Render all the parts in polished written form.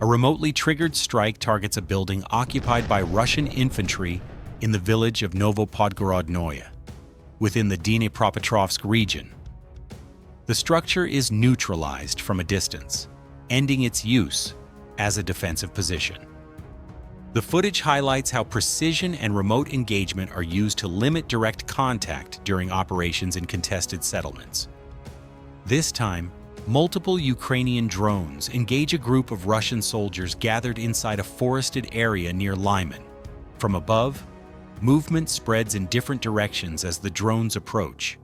A remotely triggered strike targets a building occupied by Russian infantry in the village of Novopodgorodnoye, within the Dnipropetrovsk region. The structure is neutralized from a distance, ending its use as a defensive position. The footage highlights how precision and remote engagement are used to limit direct contact during operations in contested settlements. This time, multiple Ukrainian drones engage a group of Russian soldiers gathered inside a forested area near Lyman. From above, movement spreads in different directions as the drones approach.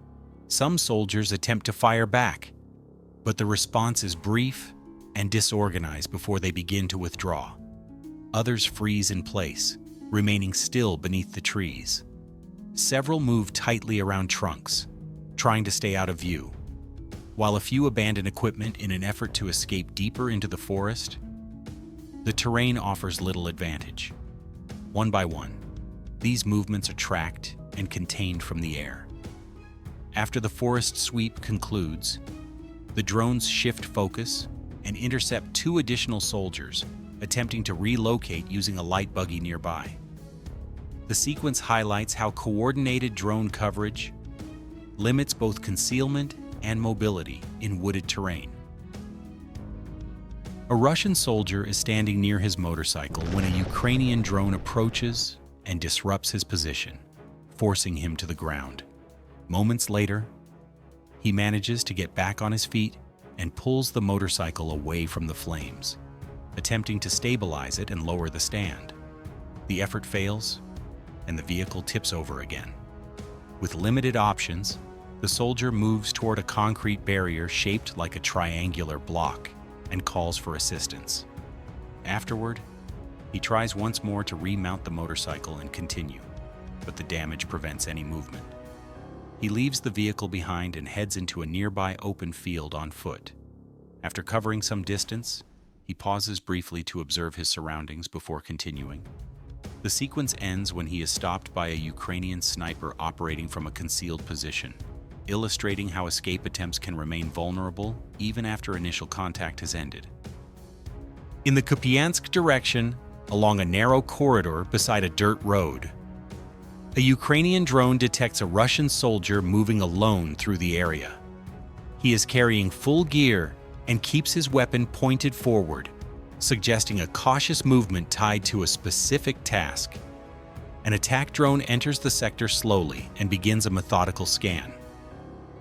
Some soldiers attempt to fire back, but the response is brief and disorganized before they begin to withdraw. Others freeze in place, remaining still beneath the trees. Several move tightly around trunks, trying to stay out of view, while a few abandon equipment in an effort to escape deeper into the forest. The terrain offers little advantage. One by one, these movements are tracked and contained from the air. After the forest sweep concludes, the drones shift focus and intercept two additional soldiers attempting to relocate using a light buggy nearby. The sequence highlights how coordinated drone coverage limits both concealment and mobility in wooded terrain. A Russian soldier is standing near his motorcycle when a Ukrainian drone approaches and disrupts his position, forcing him to the ground. Moments later, he manages to get back on his feet and pulls the motorcycle away from the flames, attempting to stabilize it and lower the stand. The effort fails, and the vehicle tips over again. With limited options, the soldier moves toward a concrete barrier shaped like a triangular block and calls for assistance. Afterward, he tries once more to remount the motorcycle and continue, but the damage prevents any movement. He leaves the vehicle behind and heads into a nearby open field on foot. After covering some distance, he pauses briefly to observe his surroundings before continuing. The sequence ends when he is stopped by a Ukrainian sniper operating from a concealed position, illustrating how escape attempts can remain vulnerable even after initial contact has ended. In the Kupiansk direction, along a narrow corridor beside a dirt road, a Ukrainian drone detects a Russian soldier moving alone through the area. He is carrying full gear and keeps his weapon pointed forward, suggesting a cautious movement tied to a specific task. An attack drone enters the sector slowly and begins a methodical scan.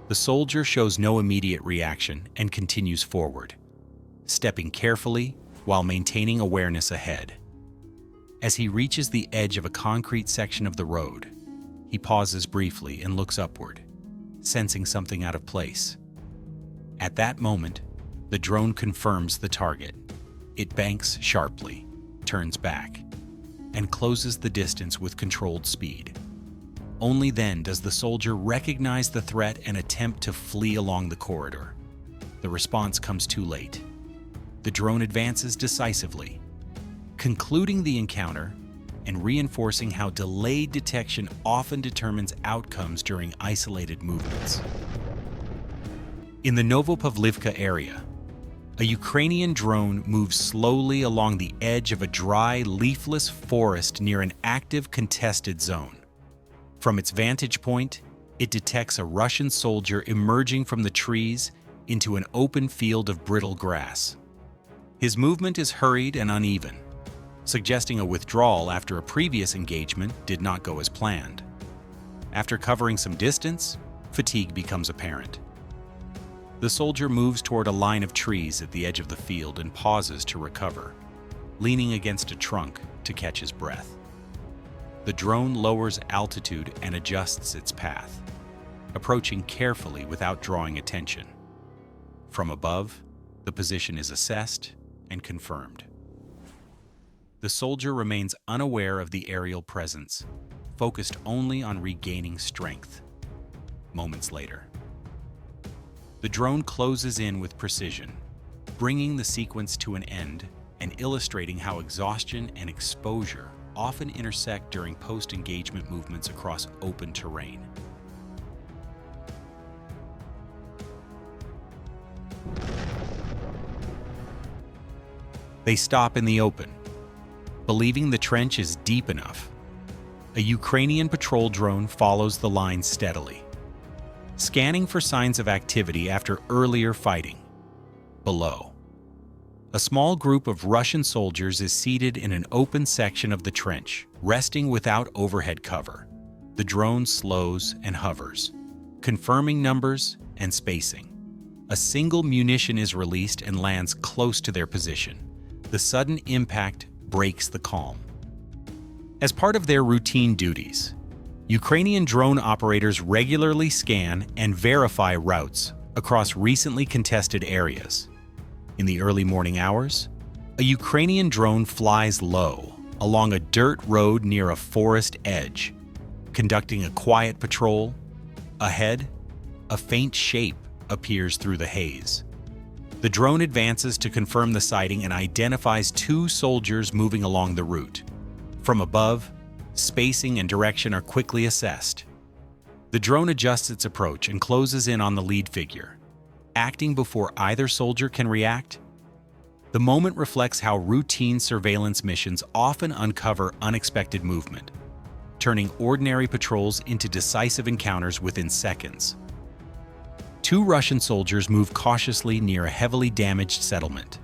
The soldier shows no immediate reaction and continues forward, stepping carefully while maintaining awareness ahead. As he reaches the edge of a concrete section of the road, he pauses briefly and looks upward, sensing something out of place. At that moment, the drone confirms the target. It banks sharply, turns back, and closes the distance with controlled speed. Only then does the soldier recognize the threat and attempt to flee along the corridor. The response comes too late. The drone advances decisively, concluding the encounter and reinforcing how delayed detection often determines outcomes during isolated movements. In the Novopavlivka area, a Ukrainian drone moves slowly along the edge of a dry, leafless forest near an active contested zone. From its vantage point, it detects a Russian soldier emerging from the trees into an open field of brittle grass. His movement is hurried and uneven, suggesting a withdrawal after a previous engagement did not go as planned. After covering some distance, fatigue becomes apparent. The soldier moves toward a line of trees at the edge of the field and pauses to recover, leaning against a trunk to catch his breath. The drone lowers altitude and adjusts its path, approaching carefully without drawing attention. From above, the position is assessed and confirmed. The soldier remains unaware of the aerial presence, focused only on regaining strength. Moments later, the drone closes in with precision, bringing the sequence to an end and illustrating how exhaustion and exposure often intersect during post-engagement movements across open terrain. They stop in the open, believing the trench is deep enough. A Ukrainian patrol drone follows the line steadily, scanning for signs of activity after earlier fighting. Below, a small group of Russian soldiers is seated in an open section of the trench, resting without overhead cover. The drone slows and hovers, confirming numbers and spacing. A single munition is released and lands close to their position. The sudden impact breaks the calm. As part of their routine duties, Ukrainian drone operators regularly scan and verify routes across recently contested areas. In the early morning hours, a Ukrainian drone flies low along a dirt road near a forest edge, conducting a quiet patrol. Ahead, a faint shape appears through the haze. The drone advances to confirm the sighting and identifies two soldiers moving along the route. From above, spacing and direction are quickly assessed. The drone adjusts its approach and closes in on the lead figure, acting before either soldier can react. The moment reflects how routine surveillance missions often uncover unexpected movement, turning ordinary patrols into decisive encounters within seconds. Two Russian soldiers move cautiously near a heavily damaged settlement.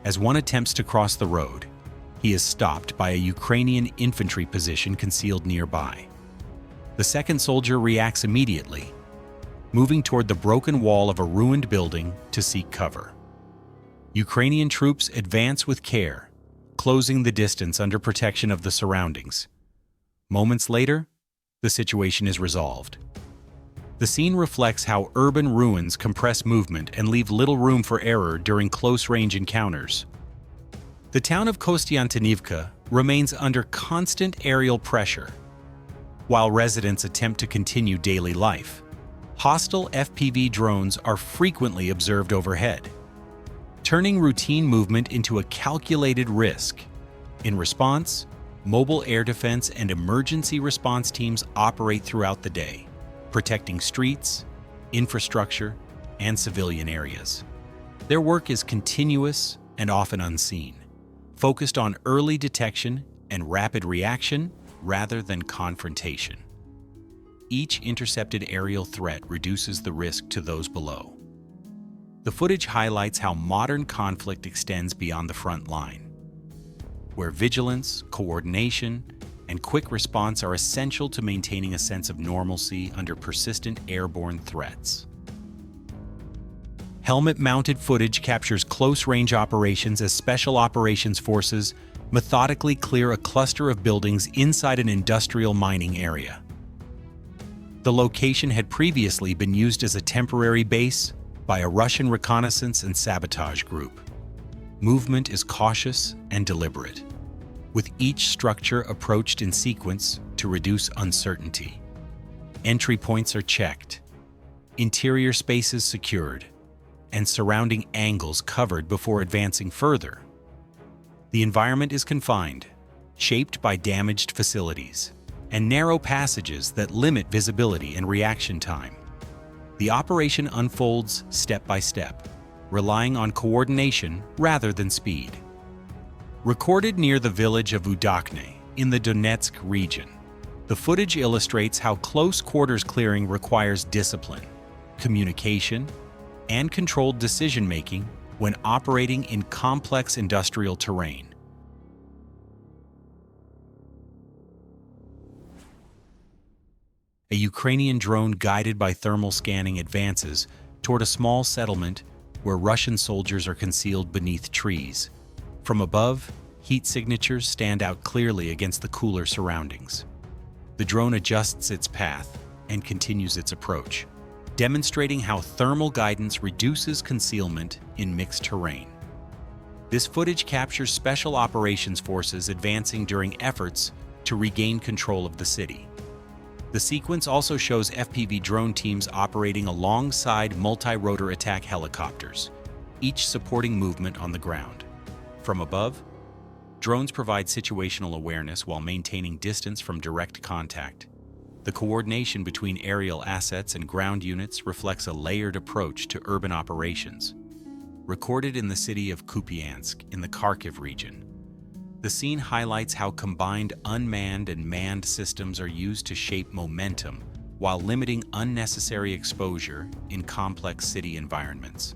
As one attempts to cross the road, he is stopped by a Ukrainian infantry position concealed nearby. The second soldier reacts immediately, moving toward the broken wall of a ruined building to seek cover. Ukrainian troops advance with care, closing the distance under protection of the surroundings. Moments later, the situation is resolved. The scene reflects how urban ruins compress movement and leave little room for error during close-range encounters. The town of Kostiantynivka remains under constant aerial pressure. While residents attempt to continue daily life, hostile FPV drones are frequently observed overhead, turning routine movement into a calculated risk. In response, mobile air defense and emergency response teams operate throughout the day, protecting streets, infrastructure, and civilian areas. Their work is continuous and often unseen, focused on early detection and rapid reaction rather than confrontation. Each intercepted aerial threat reduces the risk to those below. The footage highlights how modern conflict extends beyond the front line, where vigilance, coordination, and quick response are essential to maintaining a sense of normalcy under persistent airborne threats. Helmet-mounted footage captures close-range operations as special operations forces methodically clear a cluster of buildings inside an industrial mining area. The location had previously been used as a temporary base by a Russian reconnaissance and sabotage group. Movement is cautious and deliberate, with each structure approached in sequence to reduce uncertainty. Entry points are checked, interior spaces secured, and surrounding angles covered before advancing further. The environment is confined, shaped by damaged facilities, and narrow passages that limit visibility and reaction time. The operation unfolds step by step, relying on coordination rather than speed. Recorded near the village of Udakne in the Donetsk region, the footage illustrates how close quarters clearing requires discipline, communication, and controlled decision-making when operating in complex industrial terrain. A Ukrainian drone guided by thermal scanning advances toward a small settlement where Russian soldiers are concealed beneath trees. From above, heat signatures stand out clearly against the cooler surroundings. The drone adjusts its path and continues its approach, demonstrating how thermal guidance reduces concealment in mixed terrain. This footage captures special operations forces advancing during efforts to regain control of the city. The sequence also shows FPV drone teams operating alongside multi-rotor attack helicopters, each supporting movement on the ground. From above, drones provide situational awareness while maintaining distance from direct contact. The coordination between aerial assets and ground units reflects a layered approach to urban operations. recorded in the city of Kupiansk in the Kharkiv region. The scene highlights how combined unmanned and manned systems are used to shape momentum while limiting unnecessary exposure in complex city environments.